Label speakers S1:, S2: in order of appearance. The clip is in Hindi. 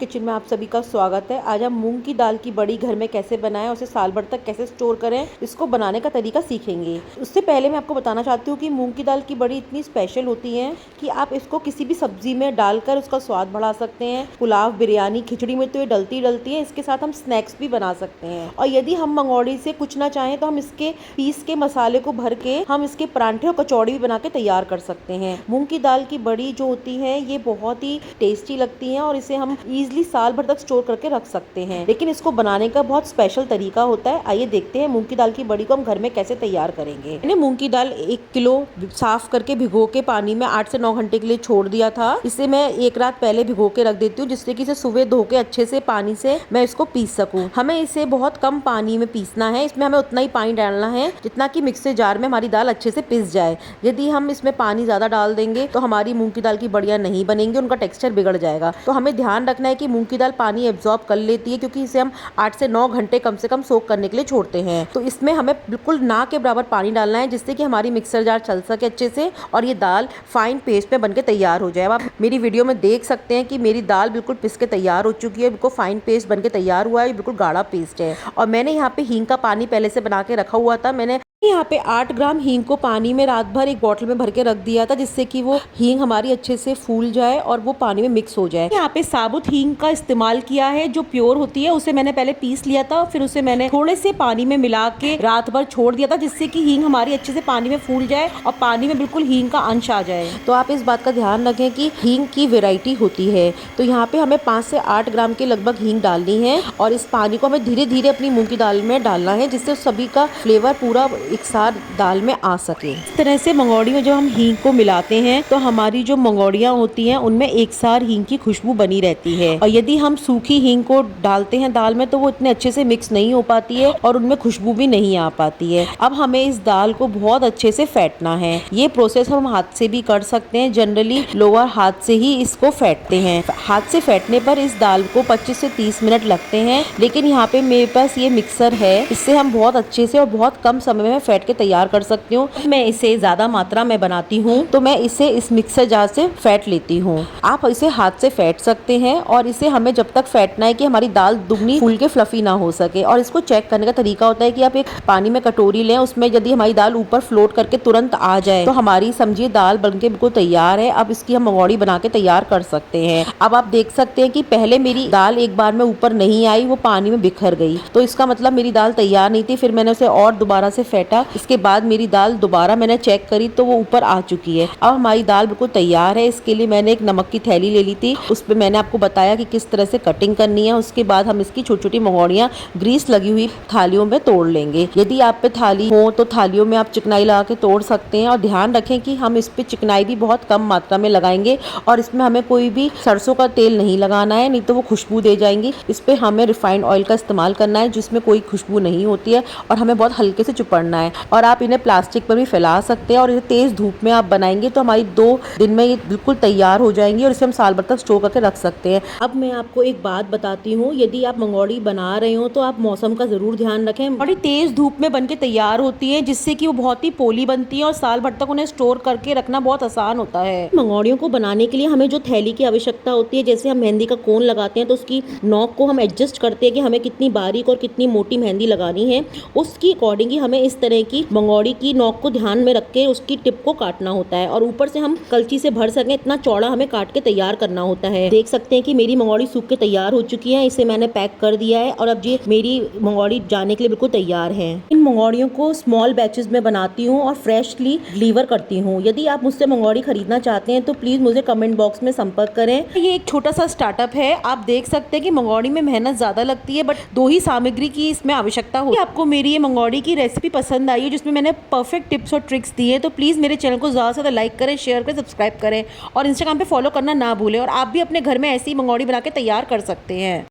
S1: किचन में आप सभी का स्वागत है। आज हम मूंग की दाल की बड़ी घर में कैसे बनाएं और उसे साल भर तक कैसे स्टोर करें, इसको बनाने का तरीका सीखेंगे। उससे पहले मैं आपको बताना चाहती हूँ कि मूंग की दाल की बड़ी इतनी स्पेशल होती है कि आप इसको किसी भी सब्जी में डालकर उसका स्वाद बढ़ा सकते हैं। पुलाव, बिरयानी, खिचड़ी में तो ये डलती है। इसके साथ हम स्नैक्स भी बना सकते हैं। और यदि हम मंगोड़ी से कुछ ना चाहें तो हम इसके पीस के मसाले को भर के हम इसके परांठे और कचौड़ी भी बना के तैयार कर सकते हैं। मूंग की दाल की बड़ी जो होती है ये बहुत ही टेस्टी लगती है और इसे हम इजीली साल भर तक स्टोर करके रख सकते हैं। लेकिन इसको बनाने का बहुत स्पेशल तरीका होता है। आइए देखते हैं मूंग की दाल की बड़ी को हम घर में कैसे तैयार करेंगे। मैंने मूंग की दाल 1 किलो साफ करके भिगो के पानी में 8 से 9 घंटे के लिए छोड़ दिया था। इसे मैं एक रात पहले भिगो के रख देती हूँ जिससे कि इसे सुबह धो के अच्छे से पानी से मैं इसको पीस सकूँ। हमें इसे बहुत कम पानी में पीसना है। इसमें हमें उतना ही पानी डालना है जितना कि मिक्सर जार में हमारी दाल अच्छे से पिस जाए। यदि हम इसमें पानी ज्यादा डाल देंगे तो हमारी मूंग की दाल की बड़ियाँ नहीं बनेंगी, उनका टेक्सचर बिगड़ जाएगा। तो हमें ध्यान रखना है कि मूंग की दाल पानी एब्जॉर्ब कर लेती है, क्योंकि इसे हम 8 से 9 घंटे कम से कम सोक करने के लिए छोड़ते हैं। तो इसमें हमें बिल्कुल ना के बराबर पानी डालना है जिससे कि हमारी मिक्सर जार चल सके अच्छे से और ये दाल फाइन पेस्ट में बनके तैयार हो जाए। अब आप मेरी वीडियो में देख सकते हैं कि मेरी दाल बिल्कुल पिस के तैयार हो चुकी है, बिल्कुल फाइन पेस्ट बनके तैयार हुआ है, बिल्कुल गाढ़ा पेस्ट है। और मैंने यहाँ पे हींग का पानी पहले से बना के रखा हुआ था। मैंने यहाँ पे 8 ग्राम हींग को पानी में रात भर एक बॉटल में भर के रख दिया था जिससे कि वो हींग हमारी अच्छे से फूल जाए और वो पानी में मिक्स हो जाए। यहाँ पे साबुत हींग का इस्तेमाल किया है जो प्योर होती है, उसे मैंने पहले पीस लिया था, फिर उसे मैंने थोड़े से पानी में मिला के रात भर छोड़ दिया था जिससे कि हींग हमारी अच्छे से पानी में फूल जाए और पानी में बिल्कुल हींग का अंश आ जाए। तो आप इस बात का ध्यान रखें कि हींग की वेराइटी होती है। तो यहाँ पे हमें 5 से 8 ग्राम के लगभग हींग डालनी है और इस पानी को हमें धीरे धीरे अपनी मूंग की दाल में डालना है जिससे सभी का फ्लेवर पूरा एक साथ दाल में आ सके। इस तरह से मंगोड़ी में जब हम हींग को मिलाते हैं तो हमारी जो मंगोड़ियाँ होती हैं उनमें एक साथ हींग की खुशबू बनी रहती है। और यदि हम सूखी हींग को डालते हैं दाल में तो वो इतने अच्छे से मिक्स नहीं हो पाती है और उनमें खुशबू भी नहीं आ पाती है। अब हमें इस दाल को बहुत अच्छे से फेंटना है। ये प्रोसेस हम हाथ से भी कर सकते हैं। जनरली लोअर हाथ से ही इसको फेंटते हैं। हाथ से फेंटने पर इस दाल को 25 से 30 मिनट लगते हैं, लेकिन यहाँ पे मेरे पास ये मिक्सर है, इससे हम बहुत अच्छे से और बहुत कम समय में फेंट के तैयार कर सकती हूँ। मैं इसे ज्यादा मात्रा में बनाती हूँ तो मैं इसे इस मिक्सर जार से फेंट लेती हूँ। आप इसे हाथ से फेंट सकते हैं और इसे हमें जब तक फेंटना है कि हमारी दाल दुगनी फूल के फ्लफी ना हो सके। और इसको चेक करने का तरीका होता है कि आप एक पानी में कटोरी लें, उसमें यदि हमारी दाल ऊपर फ्लोट करके तुरंत आ जाए तो हमारी समझिए दाल बनके बिल्कुल तैयार है। अब इसकी हम मंगोड़ी बना के तैयार कर सकते हैं। अब आप देख सकते हैं कि पहले मेरी दाल एक बार में ऊपर नहीं आई, वो पानी में बिखर गई, तो इसका मतलब मेरी दाल तैयार नहीं थी। फिर मैंने उसे और दोबारा से फेंटा। इसके बाद मेरी दाल दोबारा मैंने चेक करी तो वो ऊपर आ चुकी है। अब हमारी दाल बिल्कुल तैयार है। इसके लिए मैंने एक नमक की थैली ले ली थी, उस पर मैंने आपको बताया कि किस तरह से कटिंग करनी है। उसके बाद हम इसकी छोटी छोटी मंगोड़ियाँ ग्रीस लगी हुई थालियों में तोड़ लेंगे। यदि आप पे थाली हो तो थालियों में आप चिकनाई लगा के तोड़ सकते हैं। और ध्यान रखें कि हम इस पे चिकनाई भी बहुत कम मात्रा में लगाएंगे और इसमें हमें कोई भी सरसों का तेल नहीं लगाना है, नहीं तो वो खुशबू दे जाएंगी। इस पे हमें रिफाइंड ऑयल का इस्तेमाल करना है जिसमें कोई खुशबू नहीं होती है और हमें बहुत हल्के से चुपड़ना है। और आप इन्हें प्लास्टिक पर भी फैला सकते हैं और इसे तेज धूप में आप बनाएंगे तो हमारी 2 दिन में ये बिल्कुल तैयार हो जाएंगी और इसे हम साल भर तक स्टोर करके रख सकते हैं। अब मैं आपको एक बात बताती हूँ, यदि आप मंगोड़ी बना रहे हो तो आप मौसम का जरूर ध्यान रखें। बड़ी तेज धूप में बनके तैयार होती है जिससे कि वो बहुत ही पोली बनती है और साल भर तक उन्हें स्टोर करके रखना बहुत आसान होता है। मंगोड़ियों को बनाने के लिए हमें जो थैली की आवश्यकता होती है, जैसे हम मेहंदी का कोन लगाते हैं तो उसकी नोक को हम एडजस्ट करते हैं कि हमें कितनी बारीक और कितनी मोटी मेहंदी लगानी है। उसकी अकॉर्डिंग ही हमें इस तरह की मंगोड़ी की नोक को ध्यान में रख के उसकी टिप को काटना होता है और ऊपर से हम कलची से भर सकें इतना चौड़ा हमें काट के तैयार करना होता है। देख सकते हैं कि मेरी मंगोड़ी सूख के तैयार हो चुकी है। इसे मैंने पैक कर दिया है और अब ये मेरी मंगोड़ी जाने के लिए बिल्कुल तैयार है। इन मंगोड़ियों को स्मॉल बैचेस में बनाती हूँ और फ्रेशली डिलीवर करती हूँ। यदि आप मुझसे मंगोड़ी खरीदना चाहते हैं तो प्लीज मुझे कमेंट बॉक्स में संपर्क करें। ये एक छोटा सा स्टार्टअप है। आप देख सकते हैं कि मंगोड़ी में मेहनत ज्यादा लगती है बट 2 ही सामग्री की इसमें आवश्यकता होती है। आपको मेरी ये मंगोड़ी की रेसिपी पसंद आई है जिसमें मैंने परफेक्ट टिप्स और ट्रिक्स दी है तो प्लीज मेरे चैनल को ज्यादा से ज्यादा लाइक करें, शेयर करें, सब्सक्राइब करें और इंस्टाग्राम पे फॉलो करना ना भूलें। और आप भी अपने घर में ऐसी मंगोड़ी बना के तैयार कर सकते हैं।